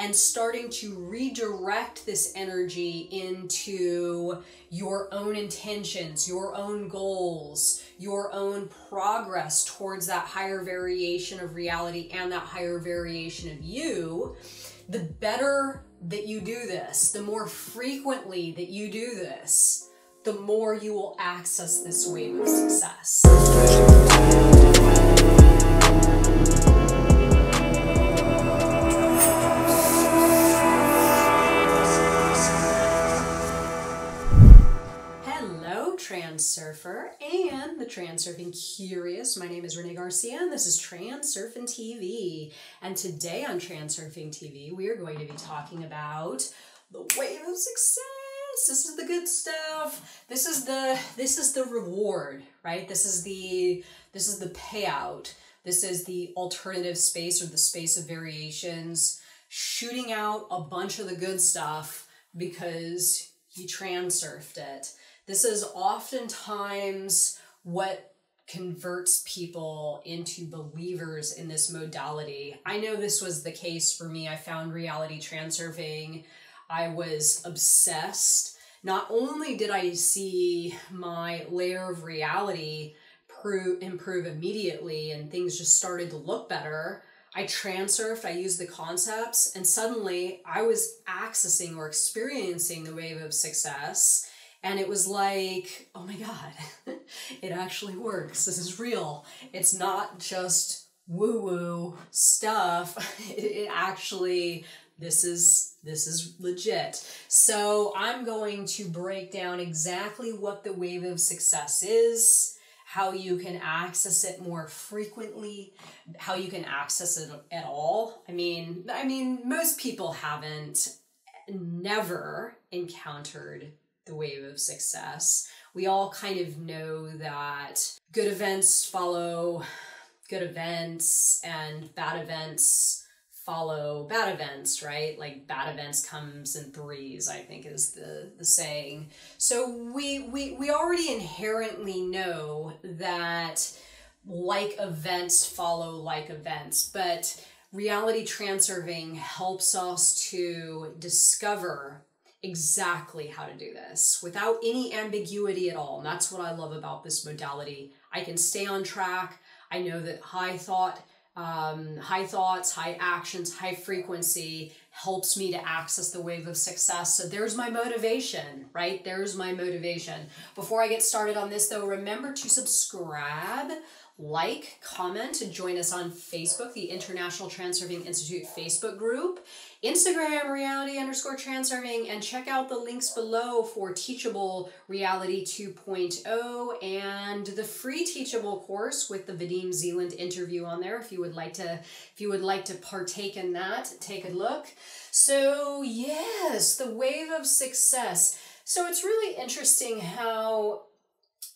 and starting to redirect this energy into your own intentions, your own goals, your own progress towards that higher variation of reality and that higher variation of you, the better that you do this, the more frequently that you do this, the more you will access this wave of success. Hello, Transurfer and the Transurfing Curious. My name is Renee Garcia and this is TransurfingTV. And today on TransurfingTV, we are going to be talking about the wave of success. This is the good stuff. This is the reward, right? This is the payout. This is the alternative space or the space of variations, shooting out a bunch of the good stuff because you transurfed it. This is oftentimes what converts people into believers in this modality. I know this was the case for me. I found Reality Transurfing. I was obsessed. Not only did I see my layer of reality improve immediately and things just started to look better, I transurfed, I used the concepts, and suddenly I was accessing or experiencing the wave of success. And it was like, oh my God, it actually works. This is real. It's not just woo-woo stuff. It actually, this is legit. So I'm going to break down exactly what the wave of success is, how you can access it more frequently, how you can access it at all. I mean, most people never encountered the wave of success. We all kind of know that good events follow good events and bad events follow bad events, right? Like bad events comes in threes, I think is the saying. So we already inherently know that like events follow like events, but Reality Transurfing helps us to discover exactly how to do this without any ambiguity at all. And that's what I love about this modality. I can stay on track. I know that high thoughts, high actions, high frequency helps me to access the wave of success. So there's my motivation, right? There's my motivation. Before I get started on this though, remember to subscribe, like, comment, and join us on Facebook, the International Transurfing Institute Facebook group, Instagram, reality_transurfing, and check out the links below for Teachable Reality 2.0 and the free Teachable course with the Vadim Zeland interview on there. If you would like to partake in that, take a look. So yes, the wave of success. So it's really interesting how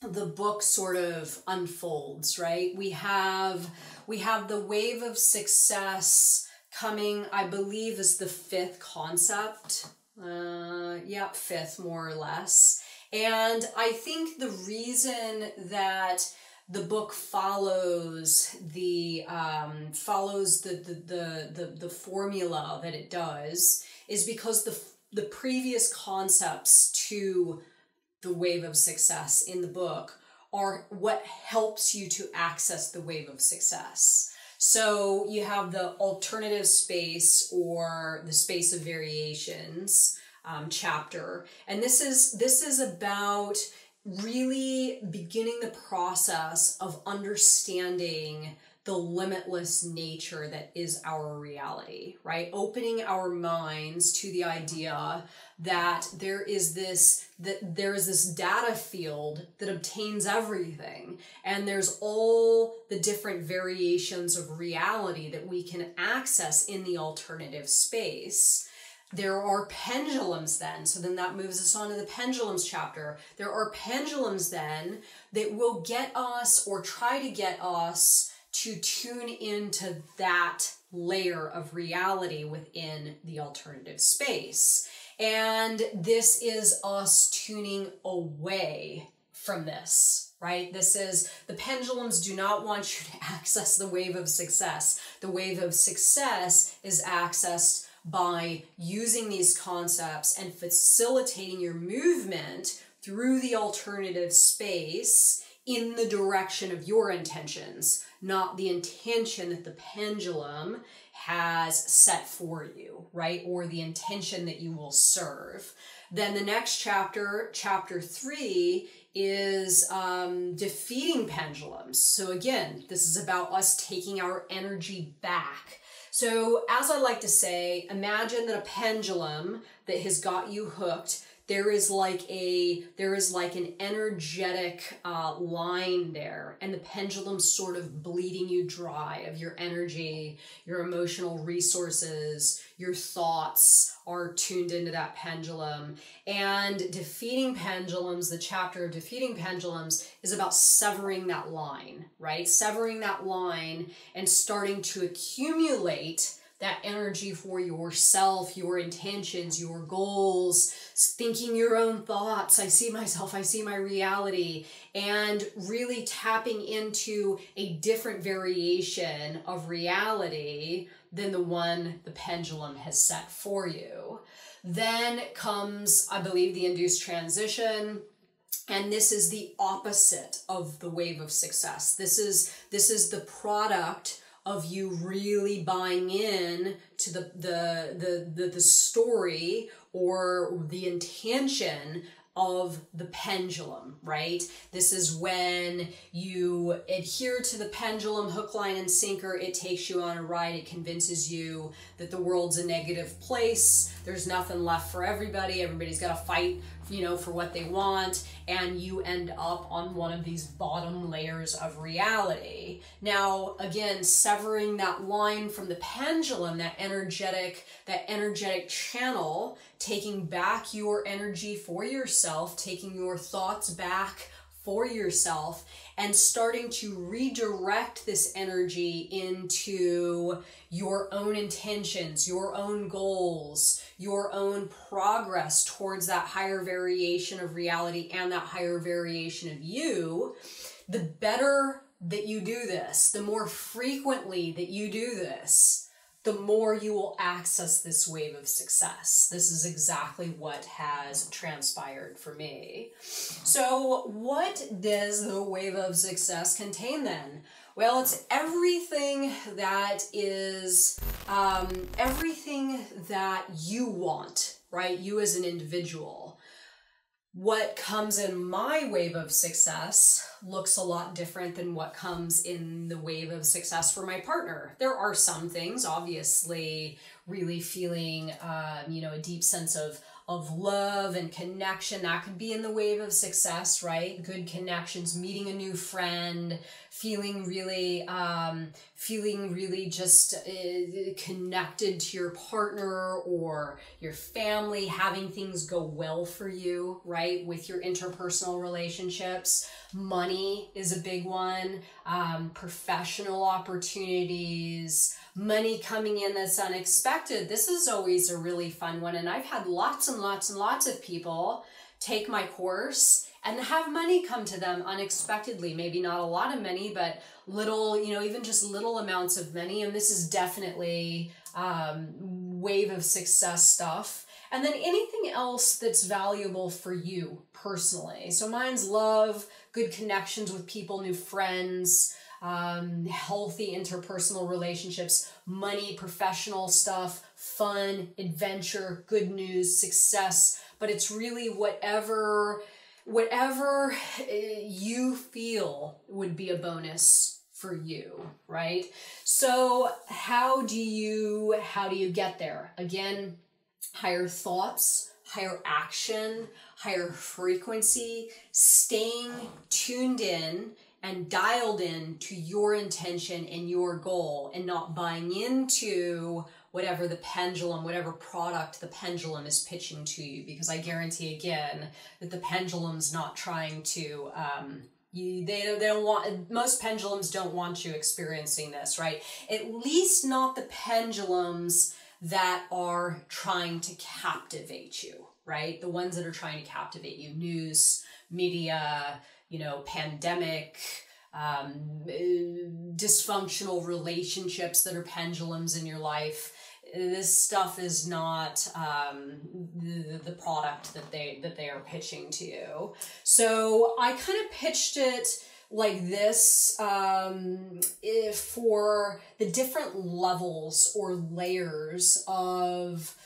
the book sort of unfolds, right? We have the wave of success coming, I believe, is the fifth concept. Fifth more or less. And I think the reason that the book follows the formula that it does is because the previous concepts to the wave of success in the book are what helps you to access the wave of success. So you have the alternative space or the space of variations chapter, and this is about really beginning the process of understanding the limitless nature that is our reality, right? Opening our minds to the idea that there is this data field that obtains everything, and there's all the different variations of reality that we can access in the alternative space. There are pendulums then, so then that moves us on to the pendulums chapter. There are pendulums then that will get us or try to get us to tune into that layer of reality within the alternative space. And this is us tuning away from this, right? This is, the pendulums do not want you to access the wave of success. The wave of success is accessed by using these concepts and facilitating your movement through the alternative space in the direction of your intentions, not the intention that the pendulum has set for you, right? Or the intention that you will serve. Then the next chapter, chapter 3, is defeating pendulums. So again, this is about us taking our energy back. So as I like to say, imagine that a pendulum that has got you hooked, there is like an energetic line there, and the pendulum's sort of bleeding you dry of your energy, your emotional resources, your thoughts are tuned into that pendulum. And defeating pendulums, the chapter of defeating pendulums, is about severing that line, right? Severing that line and starting to accumulate that energy for yourself, your intentions, your goals, thinking your own thoughts. I see myself, I see my reality, and really tapping into a different variation of reality than the one the pendulum has set for you. Then comes, I believe, the induced transition. And this is the opposite of the wave of success. This is the product of you really buying in to the story or the intention of the pendulum, right? This is when you adhere to the pendulum, hook, line, and sinker. It takes you on a ride. It convinces you that the world's a negative place. There's nothing left for everybody. Everybody's got to fight, for what they want. And you end up on one of these bottom layers of reality. Now, again, severing that line from the pendulum, that energetic channel, taking back your energy for yourself, taking your thoughts back for yourself, and starting to redirect this energy into your own intentions, your own goals, your own progress towards that higher variation of reality and that higher variation of you. The better that you do this, the more frequently that you do this, the more you will access this wave of success. This is exactly what has transpired for me. So what does the wave of success contain then? Well, it's everything that is, everything that you want, right? You as an individual. What comes in my wave of success looks a lot different than what comes in the wave of success for my partner. There are some things, obviously, really feeling, a deep sense of love and connection. That could be in the wave of success, right? Good connections, meeting a new friend, feeling really just connected to your partner or your family, having things go well for you, right? With your interpersonal relationships. Money is a big one. Professional opportunities, money coming in that's unexpected. This is always a really fun one. And I've had lots and lots and lots of people take my course and have money come to them unexpectedly. Maybe not a lot of money, but little, even just little amounts of money. And this is definitely wave of success stuff. And then anything else that's valuable for you personally. So mine's love, good connections with people, new friends, healthy interpersonal relationships, money, professional stuff, fun, adventure, good news, success. But it's really whatever you feel would be a bonus for you, right? So how do you get there? Again, higher thoughts, higher action, higher frequency, staying tuned in and dialed in to your intention and your goal, and not buying into whatever the pendulum, whatever product the pendulum is pitching to you. Because I guarantee again that the pendulum's not trying to, they don't want, most pendulums don't want you experiencing this, right? At least not the pendulums that are trying to captivate you, right? The ones that are trying to captivate you, news, media, pandemic, dysfunctional relationships that are pendulums in your life. this stuff is not the product that they are pitching to you. So I kind of pitched it like this for the different levels or layers of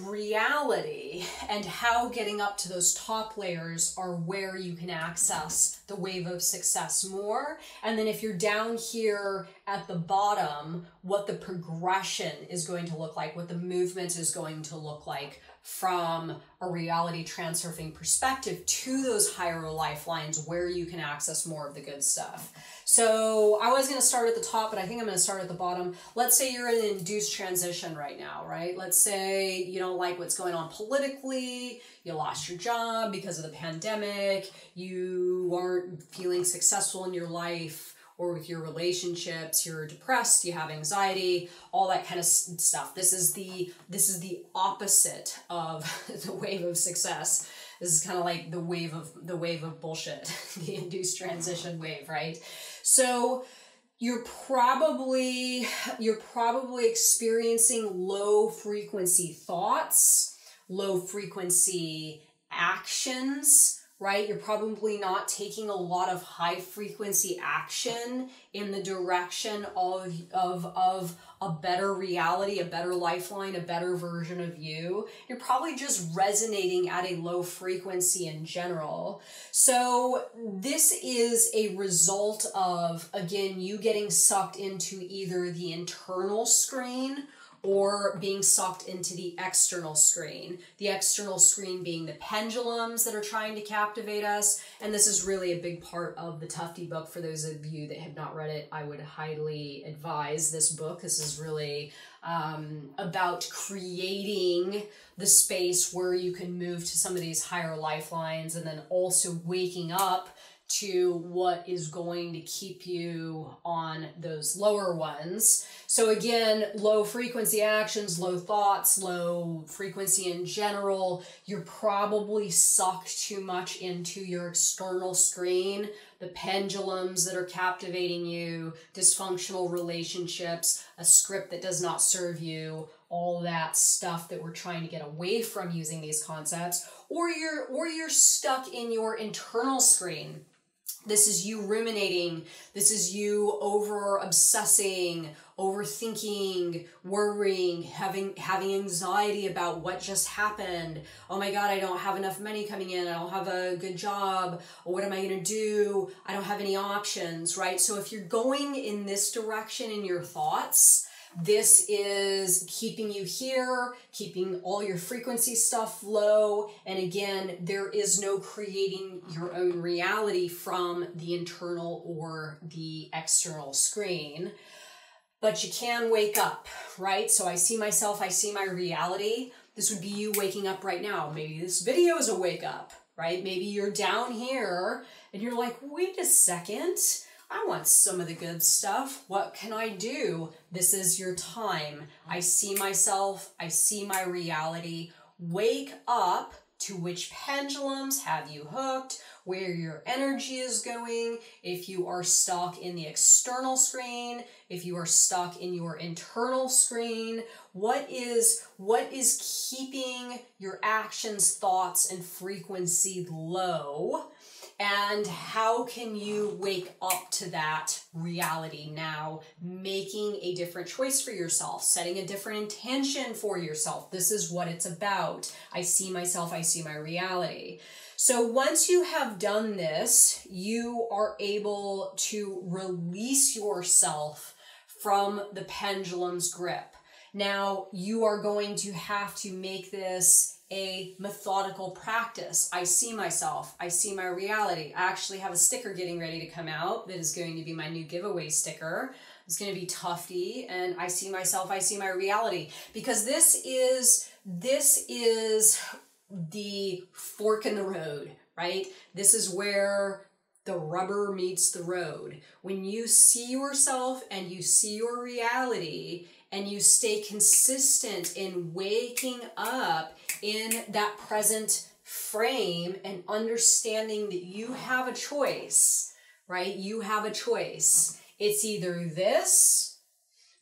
reality, and how getting up to those top layers are where you can access the wave of success more. And then if you're down here at the bottom, what the progression is going to look like, what the movement is going to look like from a reality transurfing perspective to those higher lifelines where you can access more of the good stuff. So I was going to start at the top, but I think I'm going to start at the bottom. Let's say you're in an induced transition right now, right? Let's say you don't like what's going on politically, you lost your job because of the pandemic, you aren't feeling successful in your life or with your relationships, you're depressed, you have anxiety, all that kind of stuff. This is the opposite of the wave of success. This is kind of like the wave of bullshit, the induced transition wave, right? So you're probably experiencing low frequency thoughts, low frequency actions, right? You're probably not taking a lot of high frequency action in the direction of a better reality, a better lifeline, a better version of you. You're probably just resonating at a low frequency in general. So this is a result of, again, you getting sucked into either the internal screen or being sucked into the external screen. The external screen being the pendulums that are trying to captivate us. And this is really a big part of the Tufty book. For those of you that have not read it, I would highly advise this book. This is really about creating the space where you can move to some of these higher lifelines, and then also waking up to what is going to keep you on those lower ones. So again, low frequency actions, low thoughts, low frequency in general. You're probably sucked too much into your external screen, the pendulums that are captivating you, dysfunctional relationships, a script that does not serve you, all that stuff that we're trying to get away from using these concepts, or you're stuck in your internal screen. This is you ruminating. This is you over obsessing, overthinking, worrying, having anxiety about what just happened. Oh my God, I don't have enough money coming in. I don't have a good job. What am I going to do? I don't have any options, right? So if you're going in this direction in your thoughts, this is keeping you here, keeping all your frequency stuff low. And again, there is no creating your own reality from the internal or the external screen. But you can wake up, right? So I see myself, I see my reality. This would be you waking up right now. Maybe this video is a wake up, right? Maybe you're down here and you're like, wait a second. I want some of the good stuff. What can I do? This is your time. I see myself. I see my reality. Wake up to which pendulums have you hooked, where your energy is going. If you are stuck in the external screen, if you are stuck in your internal screen, what is keeping your actions, thoughts, and frequency low? And how can you wake up to that reality now, making a different choice for yourself, setting a different intention for yourself? This is what it's about. I see myself, I see my reality. So once you have done this, you are able to release yourself from the pendulum's grip. Now, you are going to have to make this a methodical practice. I see myself. I see my reality. I actually have a sticker getting ready to come out that is going to be my new giveaway sticker. It's going to be Tufty, and I see myself. I see my reality, because this is the fork in the road, right? This is where the rubber meets the road. When you see yourself and you see your reality, and you stay consistent in waking up in that present frame and understanding that you have a choice, right? You have a choice. It's either this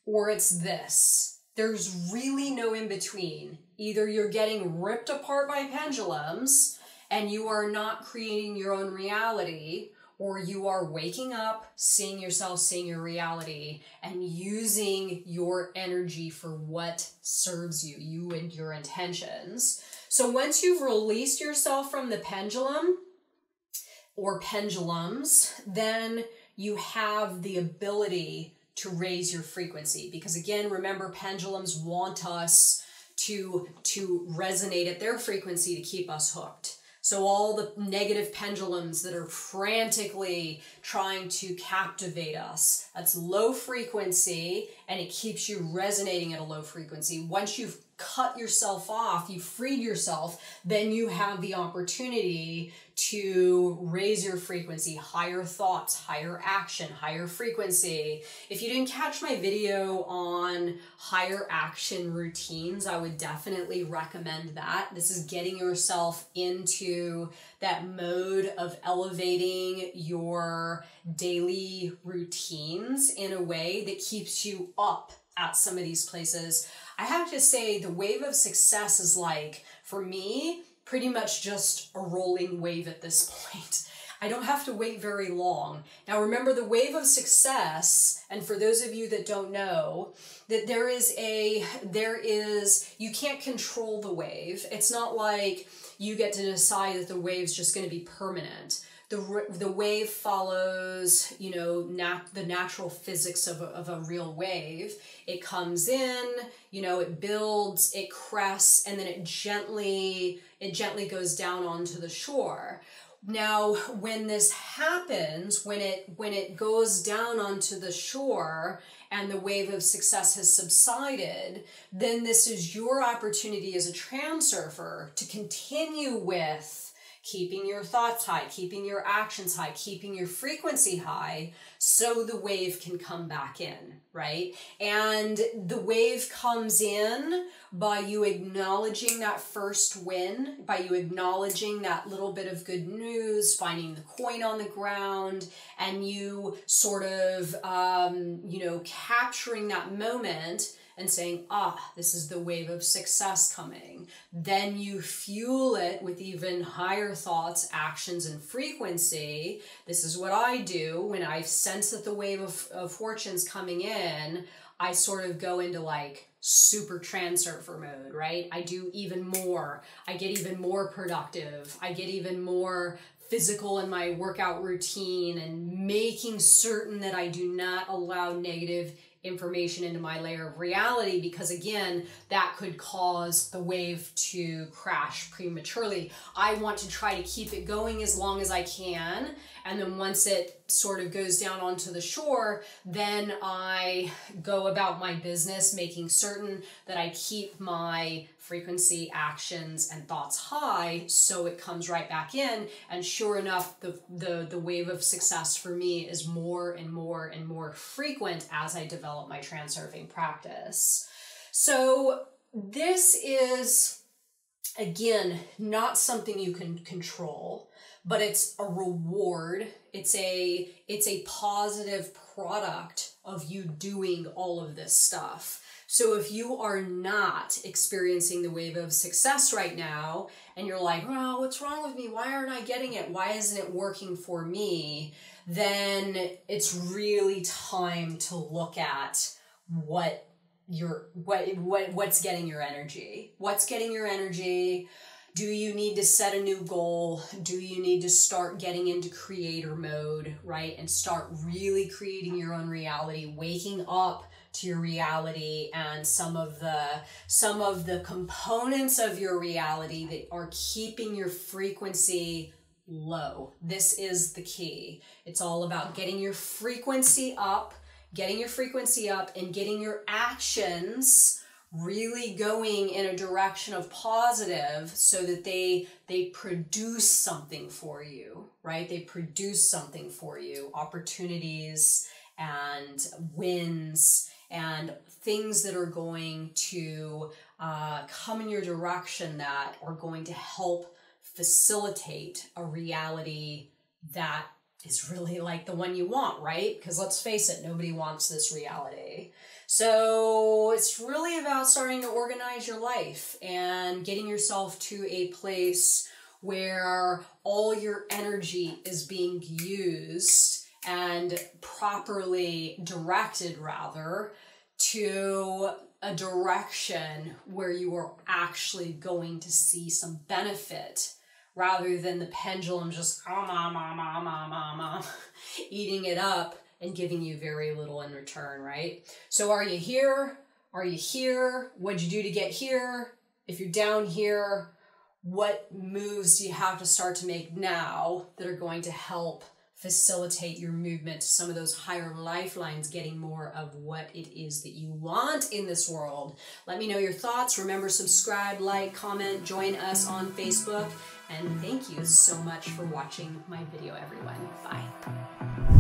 or it's this. There's really no in between. Either you're getting ripped apart by pendulums and you are not creating your own reality, or you are waking up, seeing yourself, seeing your reality, and using your energy for what serves you, you and your intentions. So once you've released yourself from the pendulum or pendulums, then you have the ability to raise your frequency. Because again, remember, pendulums want us to resonate at their frequency to keep us hooked. So all the negative pendulums that are frantically trying to captivate us, that's low frequency, and it keeps you resonating at a low frequency. Once you've cut yourself off, you freed yourself, then you have the opportunity to raise your frequency, higher thoughts, higher action, higher frequency. If you didn't catch my video on higher action routines, I would definitely recommend that. This is getting yourself into that mode of elevating your daily routines in a way that keeps you up at some of these places. I have to say the wave of success is like, for me, pretty much just a rolling wave at this point. I don't have to wait very long. Now remember, the wave of success, and for those of you that don't know, that you can't control the wave. It's not like you get to decide that the wave's just going to be permanent. The wave follows, the natural physics of a real wave. It comes in, it builds, it crests, and then it gently goes down onto the shore. Now, when this happens, when it goes down onto the shore and the wave of success has subsided, then this is your opportunity as a transurfer to continue with keeping your thoughts high, keeping your actions high, keeping your frequency high, so the wave can come back in, right? And the wave comes in by you acknowledging that first win, by you acknowledging that little bit of good news, finding the coin on the ground, and you sort of, capturing that moment and saying, this is the wave of success coming. Then you fuel it with even higher thoughts, actions, and frequency. This is what I do when I sense that the wave of fortune's coming in. I sort of go into like super transurfer mode, right? I do even more. I get even more productive. I get even more physical in my workout routine, and making certain that I do not allow negative information into my layer of reality, because again, that could cause the wave to crash prematurely. I want to try to keep it going as long as I can, and then once it sort of goes down onto the shore, then I go about my business making certain that I keep my frequency, actions, and thoughts high, so it comes right back in. And sure enough, the wave of success for me is more and more and more frequent as I develop my transurfing practice. So this is, again, not something you can control, but it's a reward. It's a positive product of you doing all of this stuff. So if you are not experiencing the wave of success right now, and you're like, well, what's wrong with me? Why aren't I getting it? Why isn't it working for me? Then it's really time to look at what's getting your energy. What's getting your energy? Do you need to set a new goal? Do you need to start getting into creator mode, right? And start really creating your own reality, waking up to your reality and some of the components of your reality that are keeping your frequency low. This is the key. It's all about getting your frequency up, and getting your actions really going in a direction of positive, so that they produce something for you, right? They produce something for you, opportunities and wins and things that are going to come in your direction, that are going to help facilitate a reality that is really like the one you want, right? Because let's face it, nobody wants this reality. So it's really about starting to organize your life and getting yourself to a place where all your energy is being used and properly directed, rather, to a direction where you are actually going to see some benefit, rather than the pendulum just eating it up and giving you very little in return, right? So are you here? Are you here? What'd you do to get here? If you're down here, what moves do you have to start to make now that are going to help facilitate your movement to some of those higher lifelines, getting more of what it is that you want in this world? Let me know your thoughts. Remember, subscribe, like, comment, join us on Facebook. And thank you so much for watching my video, everyone. Bye.